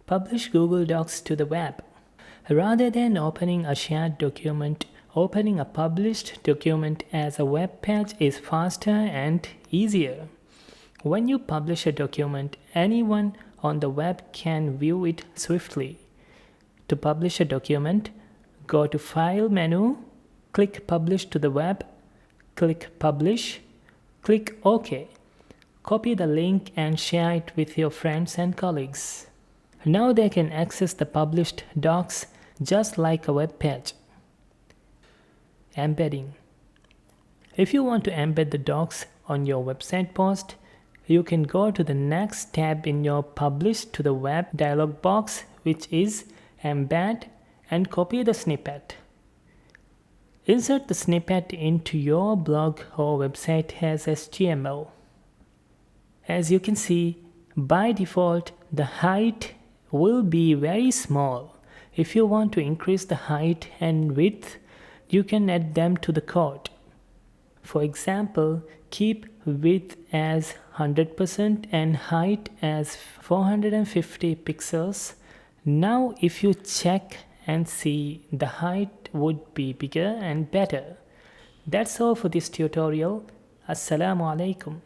Publish Google Docs to the web. Rather than opening a shared document, opening a published document as a web page is faster and easier. When you publish a document, anyone on the web can view it swiftly. To publish a document, go to File menu, click Publish to the web, click Publish, click OK. Copy the link and share it with your friends and colleagues. Now they can access the published docs just like a web page. Embedding. If you want to embed the docs on your website post, you can go to the next tab in your Publish to the Web dialog box, which is Embed, and copy the snippet. Insert the snippet into your blog or website as HTML. As you can see, by default, the height will be very small. If you want to increase the height and width, you can add them to the code. For example, keep width as 100% and height as 450 pixels. Now if you check and see, the height would be bigger and better. That's all for this tutorial. Assalamu alaikum.